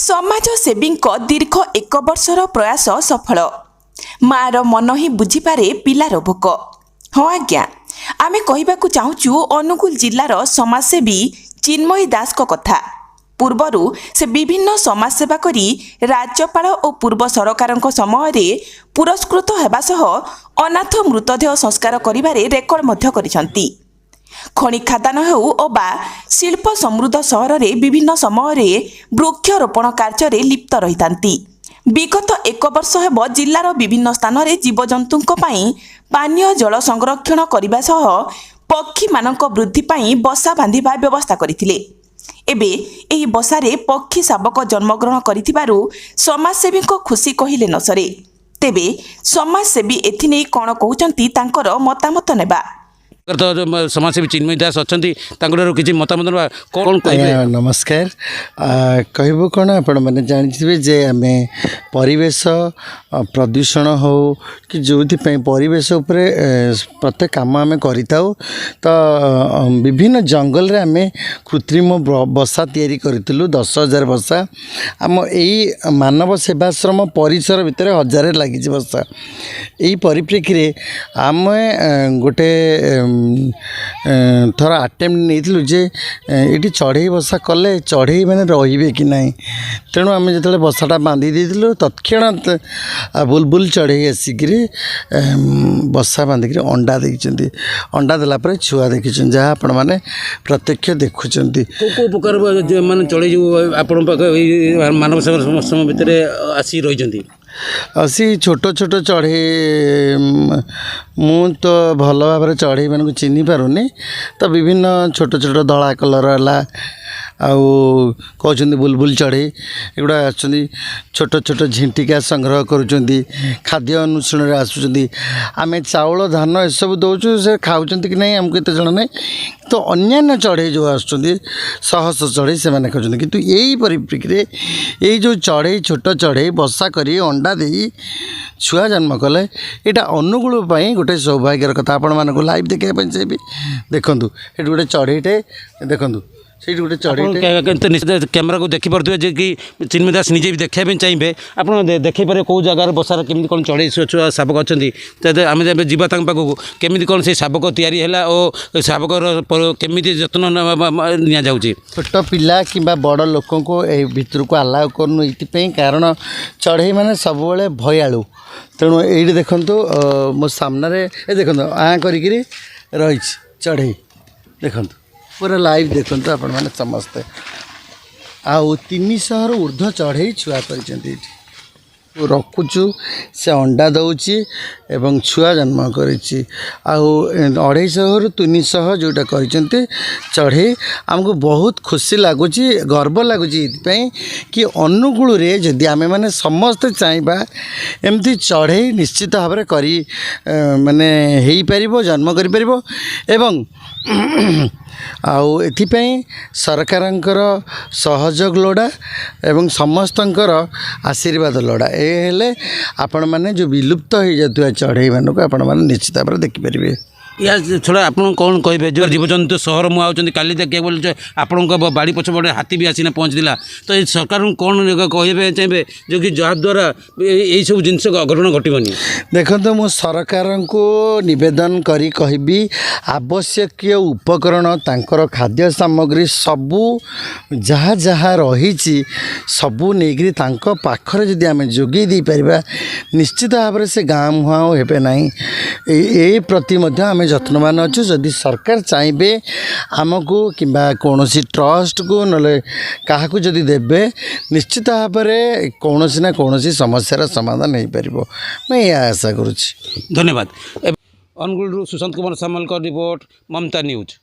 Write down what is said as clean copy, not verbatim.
समाजसेवीଙ୍କ दीर्घ 1 वर्षर प्रयास सफल। मार मन ही बुझीपारे पिलार भोक। हाँ आज्ञा, आमे कहबाकू चाहूँ अनुगुल जिलार समाजसेवी चिन्मयी दास को कथा। पूर्वरु से विभिन्न समाजसेवा करी राज्यपाल और पूर्व सरकारଙ୍କ समयरे पुरस्कृत हेबा सह अनाथ मृतदेह संस्कार करिबारे रेकर्ड मध्य करिसंती। खनि खादान हेउ अबा शिल्प समृद्ध सहर रे विभिन्न समय वृक्षरोपण कार्य लिप्त रहितांती। विगत 1 वर्ष हेब जिलार विभिन्न स्थान रे जीवजंतुंक पई पानीय जल संरक्षण करने सह पक्षी मानक वृद्धि पई बसा बांधिबा व्यवस्था करथिले। एबे एही बसारे पक्षी शावक जन्मग्रहण करिथिबारु समाजसेवी को खुशी कहिले न सरे। तेबे समाजसेवी एथिने कोन कहउचंती तांकर मतामत नेबा। तो समाजसेवी चिन्मयी दास अच्छा किसी मतामत कौन नमस्कार। कहबू कौन आपण मैंने जानी जे आम परिवेश प्रदूषण हो कि जो परिवेश उपरे प्रत्येक काम आम करिताऊ। तो विभिन्न जंगल रे आम कृत्रिम बसा तैयारी करूँ 10,000 बसा। आम यही मानव सेवाश्रम परिसर भितर 1000 लगी बसा। यही परिप्रेक्षी आम गोटे थर आटेम्प्ट नहीं जे ये चढ़ई बसा कले चढ़ई मैंने रे कि ना। तेणु आम जो बसाटा बांधी देलु तत्क्षणात बुलबुल चढ़ई आसिक बसा बांधिक अंडा देखते। अंडा देला छुआ देखी जहाँ आपण मैंने प्रत्यक्ष देखुं प्रकार मान चढ़ई जो आप मानव सेवा भितर आसी रही असी छोट छोट चढ़ई मु तो भल भाव चढ़ई मानक चिन्ह पारुनी। तो विभिन्न छोट छोट धला कलर है आउ कहते बुलबुल चढ़ई एगुड़ा छोट छोट झिंटिका संग्रह करुँच खाद्य अनुष्ठान आसुँच। आम चाउल धान एसबू दौचु से खाऊँ कि नहीं आमको एत जन नहीं। तो अन्यान्य चढ़ई जो आसुँच सहस चढ़ई से मैंने खाऊँ किंतु यही परिप्रेक्षी यही जो चढ़ई छोट चढ़ई बसा करी अंडा दे छुआ जन्म कले यहाँ अनुगुल गोटे सौभाग्यर कथा। आपण मानक लाइव देखापी चाहिए देखूँ ये गोटे चढ़ईटे देखूँ से गोटे चढ़ई कैमेरा को देखिपे जे कि चिन्मयी दास निजे भी देखा चाहिए आप देखिपारे कौ जगार बसार केमी कौन चढ़ई छुआ शावक अच्छा आम जब जीवा पाखक केमी कौन से शावक तैयारी है और शावकर केमी जत्न नि जाऊँगी। छोट पिला कि बड़ लोक भितर को आलाउ करूँ ये कारण चढ़ई मैंने सब भयालु। तेणु ये देखूँ मो सामने देखो आ करी रही चढ़ई देखूँ पूरा लाइव देखूँ आपण मैंने समस्ते आउ 300 ऊर्ध्व चढ़ई छुआ कर रखुचु से अंडा दौची एवं छुआ जन्म करी आउ 250 रु 300 जोटा कर चढ़ई आमको बहुत खुशी लगुच गर्व लगुच कि अनुगुल रे जदि आमे माने समस्ते चाहिबा एमती चढ़ई निश्चित भाव करी माने हेई परिबो जन्म करि परिबो। एवं आउ एथिपाई सरकारंकर सहयोग लोड़ा एवं समस्तंकर आशीर्वाद लोड़ा। ए हेले आपण माने जो विलुप्त हो जातुआ चढ़ई मानक आपण माने निश्चित भाव देखिपारे। या छड़ा आप कौन कहे जो जीवजंतु सहर मुआ काली देखिए बोले आपण बाड़ी पछपटे हाथी भी आसीना पहुँचला। तो ये सरकार कौन कहे चाहिए जो कि जहाद्वारा यही सब जिनस अघटन घटनी। देखो तो मु सरकार को निवेदन करी कहबी आवश्यक उपकरण तांकर खाद्य सामग्री सबू जहाँ जहाँ रही सबू नहीं तांको पाखरे जदि आम जोगे दे पारिबा निश्चित भाव से गाँ मुहाँ हेबे नहीं। ए प्रति मध्य आम जत्नवान अच्छु। जदि सरकार चाहिए आमको कि कौन ट्रस्ट को ना क्या जदि देवे निश्चित भाव में कौन ना कौन समस्यार समाधान हो पार मैं यह आशा करुँच। धन्यवाद। अनुगुल सुशांत कुमार सामल का रिपोर्ट ममता न्यूज।